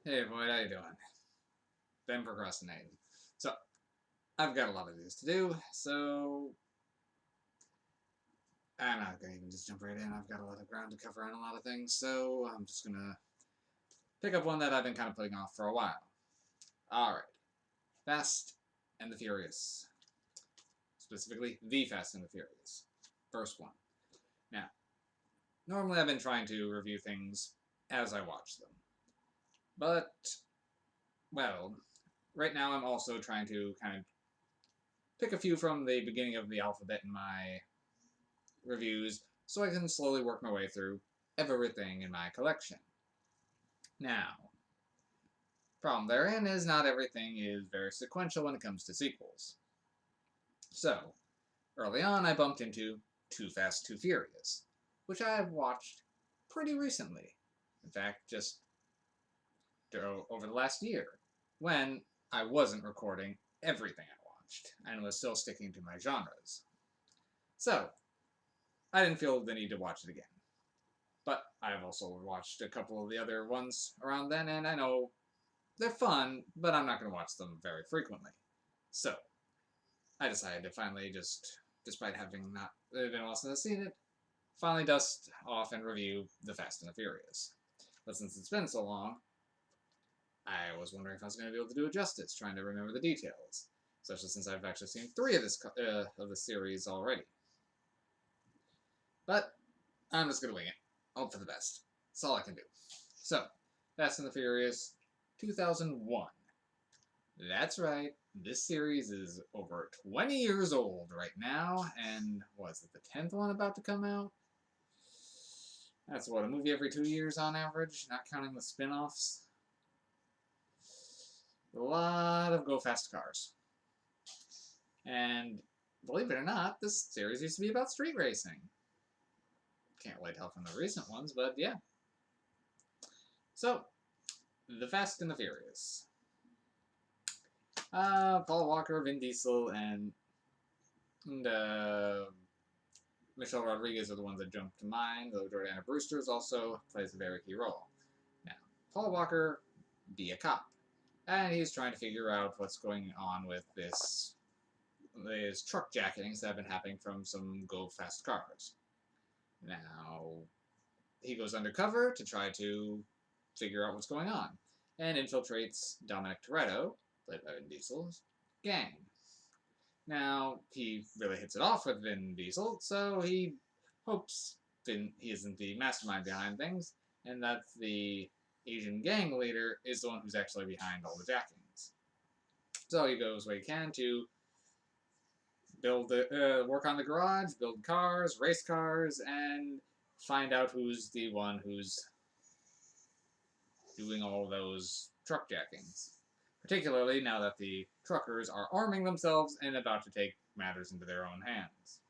Hey Boyd, how you doing? Been procrastinating. So, I've got a lot of these to do, so I'm not gonna even just jump right in. I've got a lot of ground to cover on a lot of things, so I'm just gonna pick up one that I've been kind of putting off for a while. Alright. Fast and the Furious. Specifically, The Fast and the Furious. First one. Now, normally I've been trying to review things as I watch them. But, well, right now I'm also trying to kind of pick a few from the beginning of the alphabet in my reviews so I can slowly work my way through everything in my collection. Now, problem therein is not everything is very sequential when it comes to sequels. So, early on I bumped into Too Fast, Too Furious, which I have watched pretty recently. In fact, just over the last year, when I wasn't recording everything I watched and was still sticking to my genres. So, I didn't feel the need to watch it again. But I've also watched a couple of the other ones around then, and I know they're fun, but I'm not going to watch them very frequently. So, I decided to finally just, despite having not been a while since I've seen it, finally dust off and review The Fast and the Furious. But since it's been so long, I was wondering if I was going to be able to do it justice, trying to remember the details. Especially since I've actually seen three of this series already. But I'm just going to wing it. Hope for the best. That's all I can do. So, Fast and the Furious 2001. That's right, this series is over 20 years old right now, and was it the 10th one about to come out? That's what, a movie every 2 years on average, not counting the spin offs? A lot of go fast cars. And believe it or not, this series used to be about street racing. Can't really tell from the recent ones, but yeah. So, The Fast and the Furious. Paul Walker, Vin Diesel, and Michelle Rodriguez are the ones that jump to mind, though Jordana Brewster also plays a very key role. Now, Paul Walker be a cop, and he's trying to figure out what's going on with these truck jackings that have been happening from some go-fast cars. Now, he goes undercover to try to figure out what's going on, and infiltrates Dominic Toretto, played by Vin Diesel's, gang. Now, he really hits it off with Vin Diesel, so he hopes he isn't the mastermind behind things, and that the Asian gang leader is the one who's actually behind all the jackings. So he goes what he can to work on the garage, build cars, race cars, and find out who's the one who's doing all those truck jackings. Particularly now that the truckers are arming themselves and about to take matters into their own hands.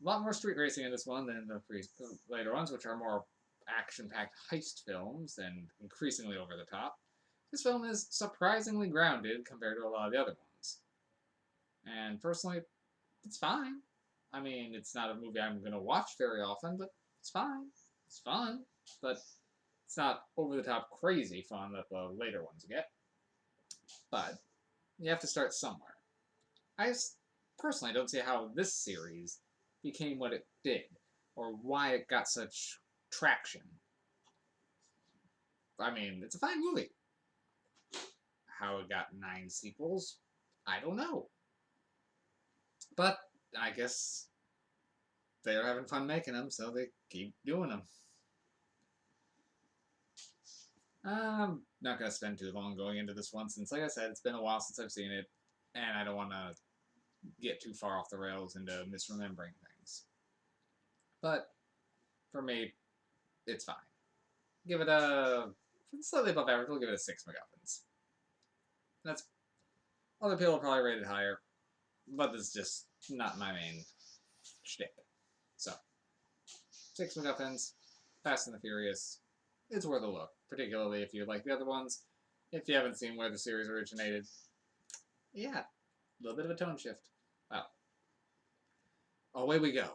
A lot more street racing in this one than the later ones, which are more action-packed heist films and increasingly over the top. This film is surprisingly grounded compared to a lot of the other ones. And personally, it's fine. I mean, it's not a movie I'm going to watch very often, but it's fine. It's fun, but it's not over-the-top crazy fun that the later ones get. But you have to start somewhere. I just personally don't see how this series became what it did, or why it got such traction. I mean, it's a fine movie. How it got 9 sequels, I don't know. But I guess they're having fun making them, so they keep doing them. I'm not going to spend too long going into this one, since, like I said, it's been a while since I've seen it, and I don't want to get too far off the rails into misremembering things. But, for me, it's fine. Give it a slightly above average. We'll give it a 6 MacGuffins. That's other people will probably rate it higher, but this is just not my main shtick. So, 6 MacGuffins, Fast and the Furious. It's worth a look, particularly if you like the other ones. If you haven't seen where the series originated, yeah, a little bit of a tone shift. Well, away we go.